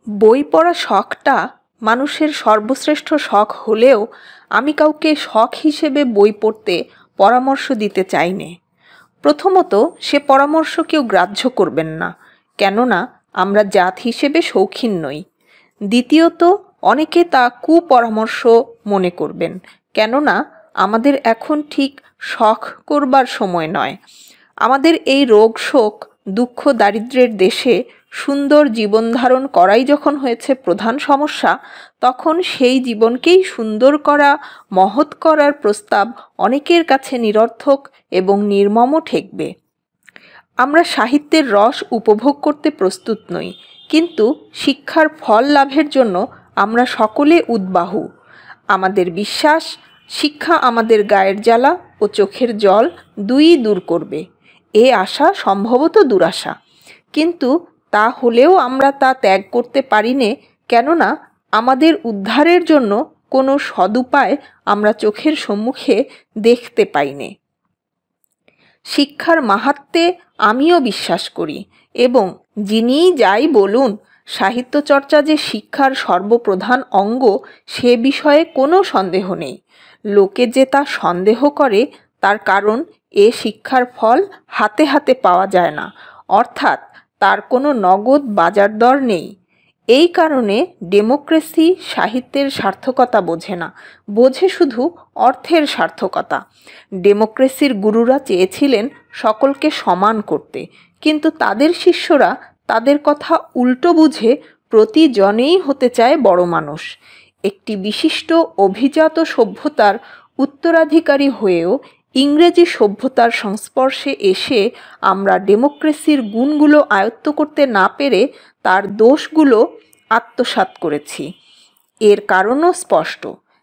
বই পড়া শখটা মানুষের সর্বশ্রেষ্ঠ শখ হলেও আমি কাউকে শখ হিসেবে বই পড়তে পরামর্শ দিতে চাই নে। প্রথমত, সে পরামর্শ কেউ গ্রাহ্য করবেন না, কেননা আমরা জাত হিসেবে শৌখিন নই। দ্বিতীয়ত, অনেকে তা কুপরামর্শ মনে করবেন, কেননা আমাদের এখন ঠিক শখ করবার সময় নয়। আমাদের এই রোগ শোক দুঃখ দারিদ্র্যের দেশে সুন্দর জীবনধারণ করাই যখন হয়েছে প্রধান সমস্যা, তখন সেই জীবনকেই সুন্দর করা, মহৎ করার প্রস্তাব অনেকের কাছে নিরর্থক এবং নির্মমও ঠেকবে। আমরা সাহিত্যের রস উপভোগ করতে প্রস্তুত নই, কিন্তু শিক্ষার ফল লাভের জন্য আমরা সকলে উদ্বাহু। আমাদের বিশ্বাস, শিক্ষা আমাদের গায়ের জ্বালা ও চোখের জল দুই দূর করবে। এ আশা সম্ভবত দুরাশা, কিন্তু তা হলেও আমরা তা ত্যাগ করতে পারি নে, কেননা আমাদের উদ্ধারের জন্য কোনো সদুপায় আমরা চোখের সম্মুখে দেখতে পাইনে। শিক্ষার মাহাত্ম্যে আমিও বিশ্বাস করি, এবং যিনি যাই বলুন, সাহিত্য চর্চা যে শিক্ষার সর্বপ্রধান অঙ্গ সে বিষয়ে কোনো সন্দেহ নেই। লোকে যে তা সন্দেহ করে, তার কারণ এ শিক্ষার ফল হাতে হাতে পাওয়া যায় না, অর্থাৎ তার কোনো নগদ বাজার দর নেই। এই কারণে ডেমোক্রেসি সাহিত্যের সার্থকতা বোঝে না, বোঝে শুধু অর্থের সার্থকতা। ডেমোক্রেসির গুরুরা চেয়েছিলেন সকলকে সমান করতে, কিন্তু তাদের শিষ্যরা তাদের কথা উল্টো বুঝে প্রতিজনেই হতে চায় বড় মানুষ। একটি বিশিষ্ট অভিজাত সভ্যতার উত্তরাধিকারী হয়েও ইংরেজি সভ্যতার সংস্পর্শে এসে আমরা ডেমোক্রেসির গুণগুলো আয়ত্ত করতে না পেরে তার দোষগুলো আত্মসাৎ করেছি। এর কারণও স্পষ্ট,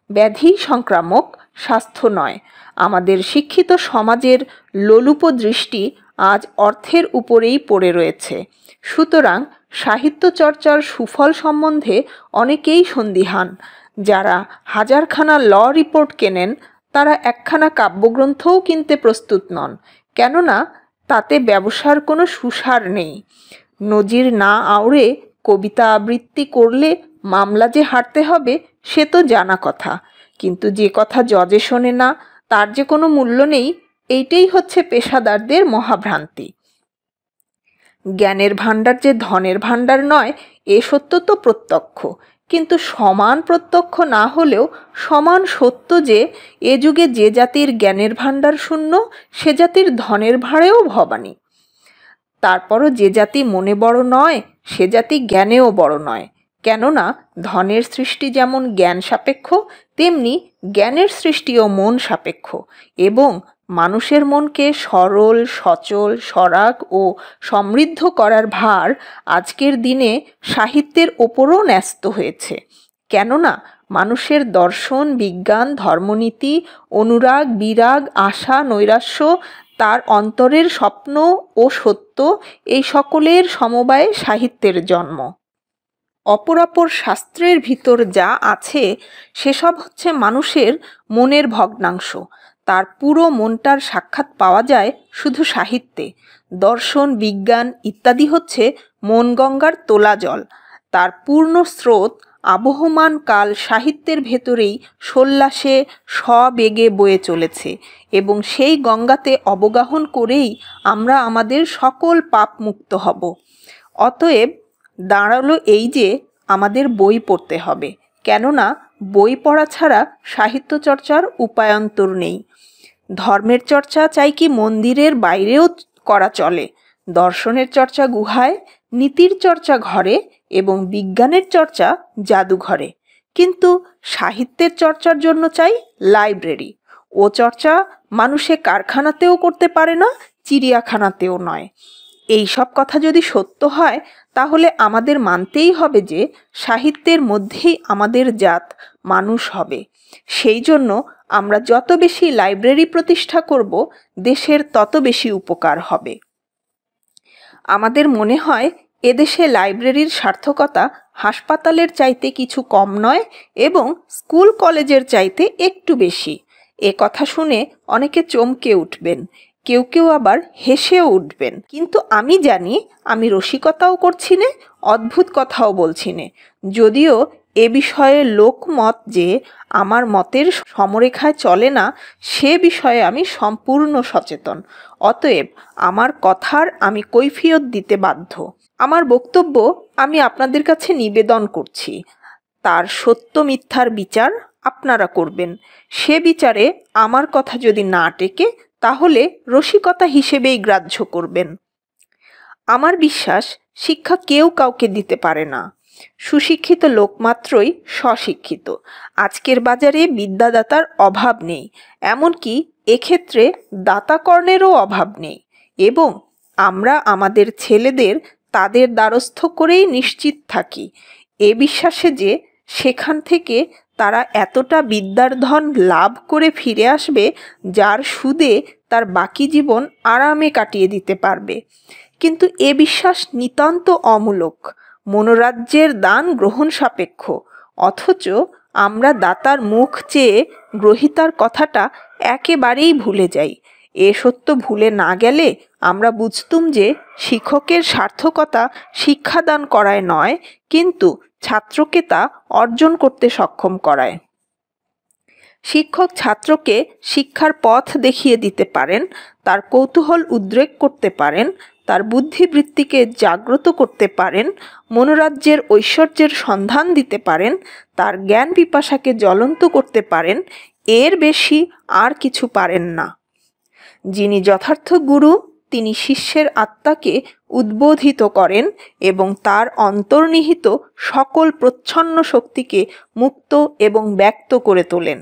ব্যাধি সংক্রামক, স্বাস্থ্য নয়। আমাদের শিক্ষিত সমাজের লোলুপ দৃষ্টি আজ অর্থের উপরেই পড়ে রয়েছে। সুতরাং সাহিত্য চর্চার সুফল সম্বন্ধে অনেকেই সন্দিহান। যারা হাজারখানা ল রিপোর্ট কেনেন, তারা একখানা কাব্যগ্রন্থও কিনতে প্রস্তুত নন, কেননা তাতে ব্যবসার কোনো সুসার নেই। নজির না আওড়ে কবিতা আবৃত্তি করলে মামলা যে হারতে হবে সে তো জানা কথা, কিন্তু যে কথা জজে শোনে না তার যে কোনো মূল্য নেই, এইটাই হচ্ছে পেশাদারদের মহাভ্রান্তি। জ্ঞানের ভাণ্ডার যে ধনের ভাণ্ডার নয়, এ সত্য তো প্রত্যক্ষ, কিন্তু সমান প্রত্যক্ষ না হলেও সমান সত্য যে এ যুগে যে জাতির জ্ঞানের ভাণ্ডার শূন্য, সে জাতির ধনের ভাঁড়েও ভবানী। তারপরও যে জাতি মনে বড় নয়, সে জাতি জ্ঞানেও বড় নয়, কেননা ধনের সৃষ্টি যেমন জ্ঞান সাপেক্ষ, তেমনি জ্ঞানের সৃষ্টিও মন সাপেক্ষ, এবং মানুষের মনকে সরল, সচল, সরাগ ও সমৃদ্ধ করার ভার আজকের দিনে সাহিত্যের ওপরও ন্যস্ত হয়েছে। কেননা মানুষের দর্শন, বিজ্ঞান, ধর্মনীতি, অনুরাগ, বিরাগ, আশা, নৈরাশ্য, তার অন্তরের স্বপ্ন ও সত্য, এই সকলের সমবায়ে সাহিত্যের জন্ম। অপরাপর শাস্ত্রের ভিতর যা আছে সেসব হচ্ছে মানুষের মনের ভগ্নাংশ। তার পুরো মনটার সাক্ষাৎ পাওয়া যায় শুধু সাহিত্যে। দর্শন, বিজ্ঞান ইত্যাদি হচ্ছে মন গঙ্গার তোলা জল। তার পূর্ণ স্রোত আবহমান কাল সাহিত্যের ভেতরেই সোল্লাসে সবেগে বয়ে চলেছে, এবং সেই গঙ্গাতে অবগাহন করেই আমরা আমাদের সকল পাপ মুক্ত হব। অতএব দাঁড়ালো এই যে আমাদের বই পড়তে হবে, কেননা বই পড়া ছাড়া সাহিত্য চর্চার উপায়ান্তর নেই। ধর্মের চর্চা চাই কি মন্দিরের বাইরেও করা চলে, দর্শনের চর্চা গুহায়, নীতির চর্চা ঘরে, এবং বিজ্ঞানের চর্চা জাদুঘরে। কিন্তু সাহিত্যের চর্চার জন্য চাই লাইব্রেরি। ও চর্চা মানুষে কারখানাতেও করতে পারে না, চিড়িয়াখানাতেও নয়। এই সব কথা যদি সত্য হয়, তাহলে আমাদের মানতেই হবে যে সাহিত্যের মধ্যেই আমাদের জাত মানুষ হবে। সেই জন্য আমরা যত বেশি লাইব্রেরি প্রতিষ্ঠা করব, দেশের তত বেশি উপকার হবে। আমাদের মনে হয় এদেশে লাইব্রেরির সার্থকতা হাসপাতালের চাইতে কিছু কম নয়, এবং স্কুল কলেজের চাইতে একটু বেশি। এ কথা শুনে অনেকে চমকে উঠবেন, কেউ কেউ আবার হেসেও উঠবেন, কিন্তু আমি জানি আমি রসিকতাও করছি না, অদ্ভুত কথাও বলছি নে, যদিও এ বিষয়ে লোকমত যে আমার মতের সমরেখায় চলে না, সে বিষয়ে আমি সম্পূর্ণ সচেতন। অতএব আমার কথার আমি কৈফিয়ত দিতে বাধ্য। আমার বক্তব্য আমি আপনাদের কাছে নিবেদন করছি, তার সত্য মিথ্যার বিচার আপনারা করবেন। সে বিচারে আমার কথা যদি না টেকে, তাহলে রসিকতা হিসেবেই গ্রাহ্য করবেন। আমার বিশ্বাস, শিক্ষা কেউ কাউকে দিতে পারে না। সুশিক্ষিত লোক মাত্রই স্বশিক্ষিত। আজকের বাজারে বিদ্যাদাতার অভাব নেই, এমনকি এক্ষেত্রে দাতাকর্ণেরও অভাব নেই, এবং আমরা আমাদের ছেলেদের তাদের দ্বারস্থ করেই নিশ্চিত থাকি, এ বিশ্বাসে যে সেখান থেকে তারা এতটা বিদ্যার ধন লাভ করে ফিরে আসবে যার সুদে তার বাকি জীবন আরামে কাটিয়ে দিতে পারবে। কিন্তু এ বিশ্বাস নিতান্ত অমূলক, মনোরাজ্যের দান গ্রহণ সাপেক্ষ। অথচ আমরা দাতার মুখ চেয়ে গ্রহিতার কথাটা একেবারেই ভুলে যাই। এ সত্য ভুলে না গেলে আমরা বুঝতুম যে শিক্ষকের সার্থকতা শিক্ষাদান করায় নয়, কিন্তু ছাত্রকে তা অর্জন করতে সক্ষম করায়। শিক্ষক ছাত্রকে শিক্ষার পথ দেখিয়ে দিতে পারেন, তার কৌতূহল উদ্রেক করতে পারেন, তার বুদ্ধিবৃত্তিকে জাগ্রত করতে পারেন, মনোরাজ্যের ঐশ্বর্যের সন্ধান দিতে পারেন, তার জ্ঞান পিপাসাকে জ্বলন্ত করতে পারেন। এর বেশি আর কিছু পারেন না। যিনি যথার্থ গুরু, তিনি শিষ্যের আত্মাকে উদ্বোধিত করেন এবং তার অন্তর্নিহিত সকল প্রচ্ছন্ন শক্তিকে মুক্ত এবং ব্যক্ত করে তোলেন।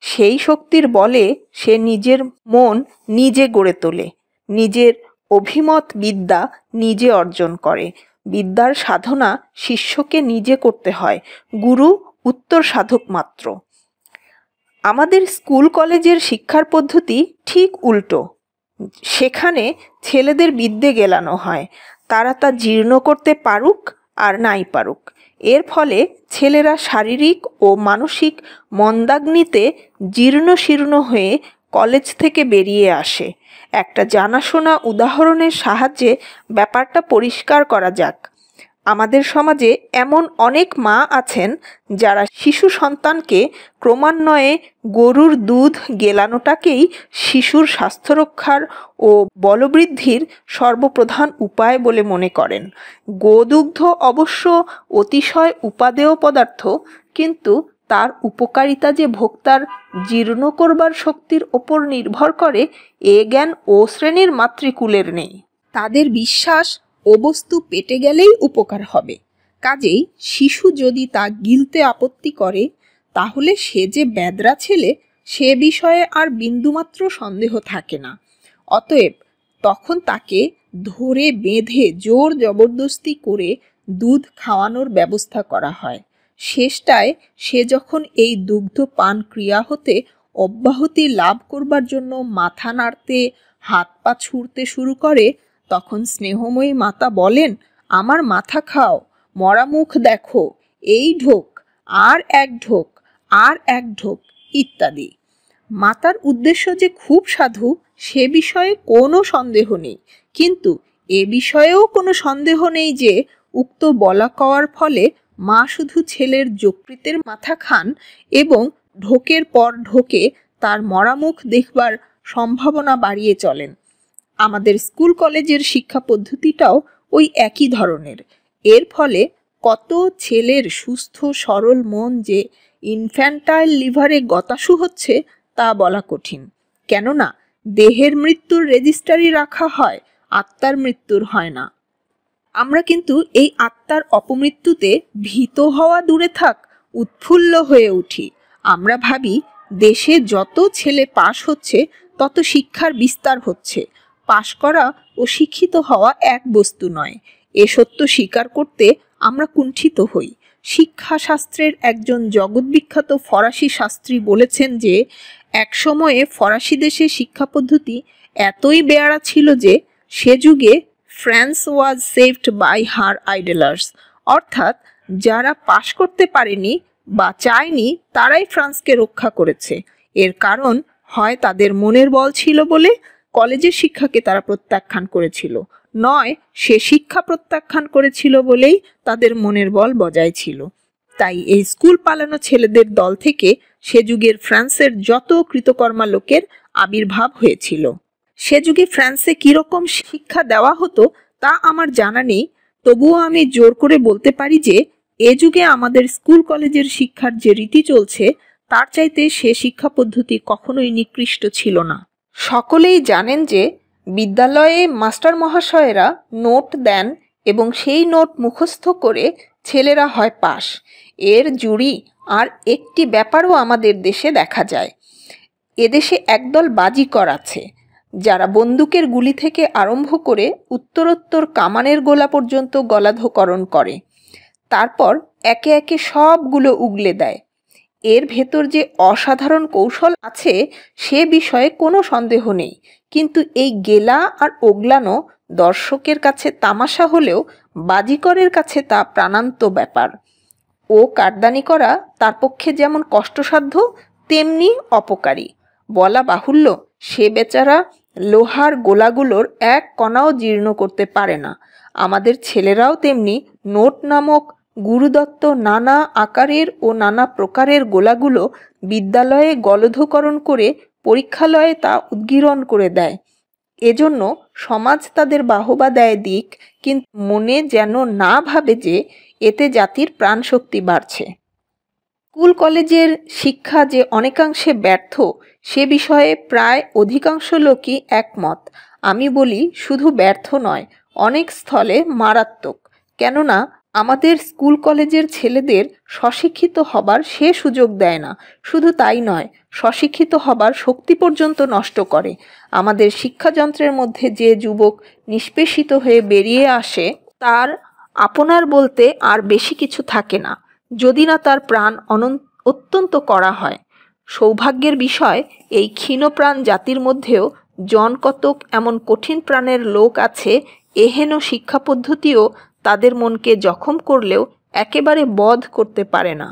সেই শক্তির বলে সে নিজের মন নিজে গড়ে তোলে, নিজের অভিমত বিদ্যা নিজে অর্জন করে। বিদ্যার সাধনা শিষ্যকে নিজে করতে হয়, গুরু উত্তর সাধক মাত্র। আমাদের স্কুল কলেজের শিক্ষার পদ্ধতি ঠিক উল্টো। সেখানে ছেলেদের বিদ্যে গেলানো হয়, তারা তা জীর্ণ করতে পারুক আর নাই পারুক। এর ফলে ছেলেরা শারীরিক ও মানসিক মন্দাগ্নিতে জীর্ণ শীর্ণ হয়ে কলেজ থেকে বেরিয়ে আসে। একটা জানাশোনা উদাহরণের সাহায্যে ব্যাপারটা পরিষ্কার করা যাক। আমাদের সমাজে এমন অনেক মা আছেন যারা শিশু সন্তানকে ক্রমান্বয়ে গরুর দুধ গেলানোটাকেই শিশুর স্বাস্থ্য রক্ষার ও বলবৃদ্ধির সর্বপ্রধান উপায় বলে মনে করেন। গোদুগ্ধ অবশ্য অতিশয় উপাদেয় পদার্থ, কিন্তু তার উপকারিতা যে ভোক্তার জীর্ণ করবার শক্তির ওপর নির্ভর করে, এ জ্ঞান ও শ্রেণীর মাতৃকুলের নেই। তাদের বিশ্বাস ও বস্তু পেটে গেলেই উপকার হবে, কাজেই শিশু যদি তা গিলতে আপত্তি করে, তাহলে সে যে বেদরা ছেলে সে বিষয়ে আর বিন্দুমাত্র সন্দেহ থাকে না। অতএব তখন তাকে ধরে বেঁধে জোর জবরদস্তি করে দুধ খাওয়ানোর ব্যবস্থা করা হয়। শেষটায় সে যখন এই দুগ্ধ পান ক্রিয়া হতে অব্যাহতি লাভ করবার জন্য মাথা নাড়তে, হাত পা ছুঁড়তে শুরু করে, তখন স্নেহময়ী মাতা বলেন, আমার মাথা খাও, মরা মুখ দেখো, এই ঢোক, আর এক ঢোক, আর এক ঢোক ইত্যাদি। মাতার উদ্দেশ্য যে খুব সাধু সে বিষয়ে কোনো সন্দেহ নেই, কিন্তু এ বিষয়েও কোনো সন্দেহ নেই যে উক্ত বলা কওয়ার ফলে মা শুধু ছেলের যকৃতের মাথা খান এবং ঢোকের পর ঢোকে তার মরা মুখ দেখবার সম্ভাবনা বাড়িয়ে চলেন। আমাদের স্কুল কলেজের শিক্ষা পদ্ধতিটাও ওই একই ধরনের। এর ফলে কত ছেলের সুস্থ সরল মন যে ইনফ্যান্টাইল লিভারে গতাশু হচ্ছে তা বলা কঠিন। কেননা দেহের মৃত্যুর রেজিস্ট্রারি রাখা হয়, আত্মার মৃত্যুর হয় না। আমরা কিন্তু এই আত্মার অপমৃত্যুতে ভীত হওয়া দূরে থাক, উৎফুল্ল হয়ে উঠি। আমরা ভাবি দেশে যত ছেলে পাশ হচ্ছে তত শিক্ষার বিস্তার হচ্ছে। পাশ করা ও শিক্ষিত হওয়া এক বস্তু নয়, এ সত্য স্বীকার করতে আমরা কুণ্ঠিত হই। শিক্ষাশাস্ত্রের একজন জগৎবিখ্যাত ফরাসি শাস্ত্রী বলেছেন যে এক সময়ে ফরাসি দেশে শিক্ষা পদ্ধতি এতই বেয়ারা ছিল যে সে যুগে France was saved by her idlers, অর্থাৎ যারা পাশ করতে পারেনি বা চায়নি তারাই ফ্রান্সকে রক্ষা করেছে। এর কারণ হয় তাদের মনের বল ছিল বলে কলেজের শিক্ষাকে তারা প্রত্যাখ্যান করেছিল, নয় সে শিক্ষা প্রত্যাখ্যান করেছিল বলেই তাদের মনের বল বজায় ছিল। তাই এই স্কুল পালানো ছেলেদের দল থেকে সে যুগের ফ্রান্সের যত কৃতকর্মা লোকের আবির্ভাব হয়েছিল। সে যুগে ফ্রান্সে কিরকম শিক্ষা দেওয়া হতো তা আমার জানা নেই, তবুও আমি জোর করে বলতে পারি যে এ যুগে আমাদের স্কুল কলেজের শিক্ষার যে রীতি চলছে তার চাইতে সে শিক্ষা পদ্ধতি কখনোই নিকৃষ্ট ছিল না। সকলেই জানেন যে বিদ্যালয়ে মাস্টার মহাশয়েরা নোট দেন এবং সেই নোট মুখস্থ করে ছেলেরা হয় পাস। এর জুড়ি আর একটি ব্যাপারও আমাদের দেশে দেখা যায়। এদেশে একদল বাজিকর আছে যারা বন্দুকের গুলি থেকে আরম্ভ করে উত্তরোত্তর কামানের গোলা পর্যন্ত গলাধঃকরণ করে, তারপর একে একে সবগুলো উগলে দেয়। এর ভেতর যে অসাধারণ কৌশল আছে সে বিষয়ে কোনো সন্দেহ নেই, কিন্তু এই গেলা আর ওগলানো দর্শকের কাছে তামাশা হলেও বাজিকরের কাছে তা প্রাণান্ত ব্যাপার। ও কারদানি করা তার পক্ষে যেমন কষ্টসাধ্য তেমনি অপকারী। বলা বাহুল্য সে বেচারা লোহার গোলাগুলোর এক কণাও জীর্ণ করতে পারে না। আমাদের ছেলেরাও তেমনি নোট নামক গুরুদত্ত নানা আকারের ও নানা প্রকারের গোলাগুলো বিদ্যালয়ে গলধকরণ করে পরীক্ষালয়ে তা উদ্গীরণ করে দেয়। এজন্য সমাজ তাদের বাহবা দেয় দিক, কিন্তু মনে যেন না ভাবে যে এতে জাতির প্রাণশক্তি বাড়ছে। স্কুল কলেজের শিক্ষা যে অনেকাংশে ব্যর্থ সে বিষয়ে প্রায় অধিকাংশ লোকই একমত। আমি বলি শুধু ব্যর্থ নয়, অনেক স্থলে মারাত্মক। কেননা আমাদের স্কুল কলেজের ছেলেদের স্বশিক্ষিত হবার সে সুযোগ দেয় না। শুধু তাই নয়, স্বশিক্ষিত হবার শক্তি পর্যন্ত নষ্ট করে। আমাদের শিক্ষাযন্ত্রের মধ্যে যে যুবক নিষ্পেষিত হয়ে বেরিয়ে আসে তার আপনার বলতে আর বেশি কিছু থাকে না, যদি না তার প্রাণ অত্যন্ত কড়া হয়। সৌভাগ্যের বিষয় এই ক্ষীণপ্রাণ জাতির মধ্যেও জনকতক এমন কঠিন প্রাণের লোক আছে এহেন শিক্ষা পদ্ধতিও তাদের মনকে জখম করলেও একেবারে বধ করতে পারে না।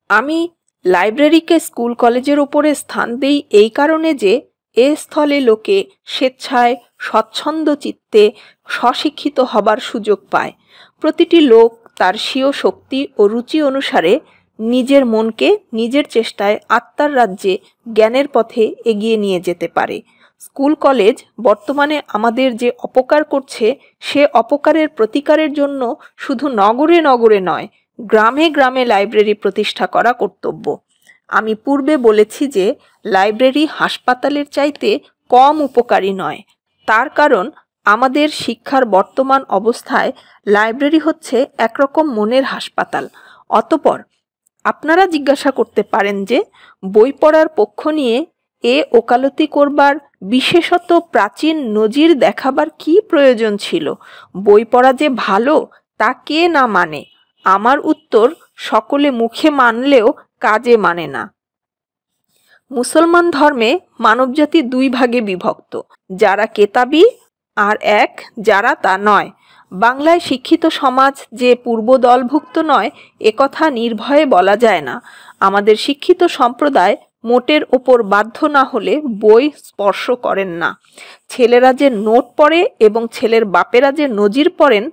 আমি লাইব্রেরিকে স্কুল কলেজের ওপরে স্থান দিই এই কারণে যে এ স্থলে লোকে স্বেচ্ছায় স্বচ্ছন্দ চিত্তে স্বশিক্ষিত হবার সুযোগ পায়। প্রতিটি লোক তার স্বীয় শক্তি ও রুচি অনুসারে নিজের মনকে নিজের চেষ্টায় আত্মার রাজ্যে জ্ঞানের পথে এগিয়ে নিয়ে যেতে পারে। স্কুল কলেজ বর্তমানে আমাদের যে অপকার করছে সে অপকারের প্রতিকারের জন্য শুধু নগরে নগরে নয়, গ্রামে গ্রামে লাইব্রেরি প্রতিষ্ঠা করা কর্তব্য। আমি পূর্বে বলেছি যে লাইব্রেরি হাসপাতালের চাইতে কম উপকারী নয়। তার কারণ আমাদের শিক্ষার বর্তমান অবস্থায় লাইব্রেরি হচ্ছে একরকম মনের হাসপাতাল। অতঃপর আপনারা জিজ্ঞাসা করতে পারেন যে বই পড়ার পক্ষ নিয়ে এ ওকালতি করবার, বিশেষত প্রাচীন নজির দেখাবার কি প্রয়োজন ছিল? বই পড়া যে ভালো তা কে না মানে? আমার উত্তর সকলে মুখে মানলেও কাজে মানে না। মুসলমান ধর্মে মানবজাতি দুই ভাগে বিভক্ত, যারা কেতাবি আর এক যারা তা নয়। বাংলায় শিক্ষিত সমাজ যে পূর্ব দলভুক্ত নয় একথা নির্ভয়ে বলা যায় না। আমাদের শিক্ষিত সম্প্রদায় মোটের ওপর বাধ্য না হলে বই স্পর্শ করেন না। ছেলেরা যে নোট পড়ে এবং ছেলের বাপেরা যে নজির পড়েন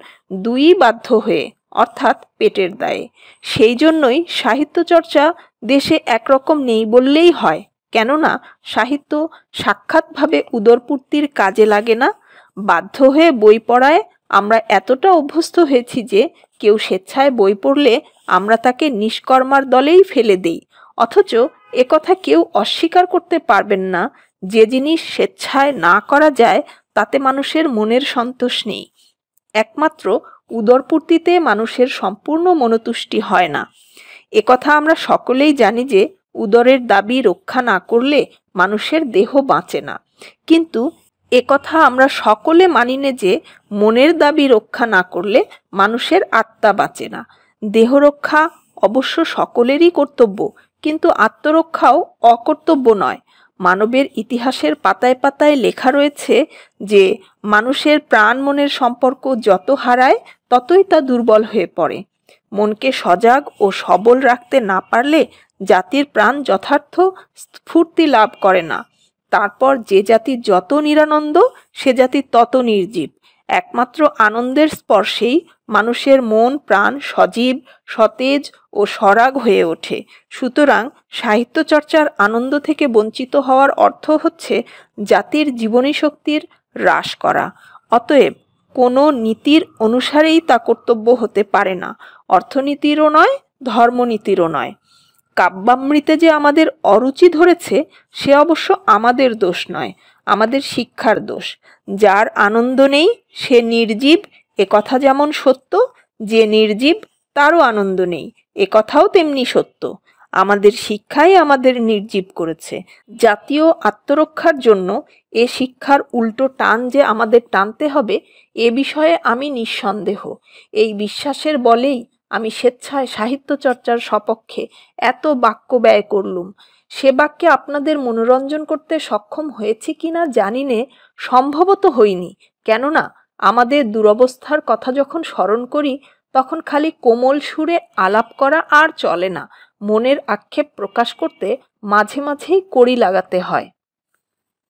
দুই বাধ্য হয়ে, অর্থাৎ পেটের দায়ে। সেই জন্যই সাহিত্য চর্চা দেশে একরকম নেই বললেই হয়। কেননা সাহিত্য সাক্ষাৎভাবে উদরপূর্তির কাজে লাগে না। বাধ্য হয়ে বই পড়ায় আমরা এতটা অভ্যস্ত হয়েছি যে কেউ স্বেচ্ছায় বই পড়লে আমরা তাকে নিষ্কর্মার দলেই ফেলে দেই। অথচ একথা কেউ অস্বীকার করতে পারবেন না, যে জিনিস স্বেচ্ছায় না করা যায় তাতে মানুষের মনের সন্তোষ নেই। একমাত্র উদরপূর্তিতে মানুষের সম্পূর্ণ মনোতুষ্টি হয় না। একথা আমরা সকলেই জানি যে উদরের দাবি রক্ষা না করলে মানুষের দেহ বাঁচে না। কিন্তু একথা আমরা সকলে মানি না যে মনের দাবি রক্ষা না করলে মানুষের আত্মা বাঁচে না। দেহ রক্ষা অবশ্য সকলেরই কর্তব্য, কিন্তু আত্মরক্ষাও অকর্তব্য নয়। মানবের ইতিহাসের পাতায় পাতায় লেখা রয়েছে যে মানুষের প্রাণ মনের সম্পর্ক যত হারায় ততই তা দুর্বল হয়ে পড়ে। মনকে সজাগ ও সবল রাখতে না পারলে জাতির প্রাণ যথার্থ স্ফূর্তি লাভ করে না। তারপর যে জাতি যত নিরানন্দ সে জাতি তত নির্জীব। একমাত্র আনন্দের স্পর্শেই মানুষের মন প্রাণ সজীব, সতেজ ও সরাগ হয়ে ওঠে। সুতরাং সাহিত্য চর্চার আনন্দ থেকে বঞ্চিত হওয়ার অর্থ হচ্ছে জাতির জীবনী শক্তির হ্রাস করা। অতএব কোনো নীতির অনুসারেই তা কর্তব্য হতে পারে না, অর্থনীতিরও নয়, ধর্মনীতিরও নয়। কাব্যামৃতে যে আমাদের অরুচি ধরেছে সে অবশ্য আমাদের দোষ নয়, আমাদের শিক্ষার দোষ। যার আনন্দ নেই সে নির্জীব, একথা যেমন সত্য, যে নির্জীব তারও আনন্দ নেই একথাও তেমনি সত্য। আমাদের শিক্ষাই আমাদের নির্জীব করেছে। জাতীয় আত্মরক্ষার জন্য এ শিক্ষার উল্টো টান যে আমাদের টানতে হবে এ বিষয়ে আমি নিঃসন্দেহ। এই বিশ্বাসের বলেই আমি স্বেচ্ছায় সাহিত্য চর্চার সপক্ষে এত বাক্য ব্যয় করলুম। সে বাক্যে আপনাদের মনোরঞ্জন করতে সক্ষম হয়েছি কিনা জানি নে, সম্ভবত হইনি। কেননা আমাদের দুরবস্থার কথা যখন স্মরণ করি তখন খালি কোমল সুরে আলাপ করা আর চলে না, মনের আক্ষেপ প্রকাশ করতে মাঝে মাঝেই কড়ি লাগাতে হয়।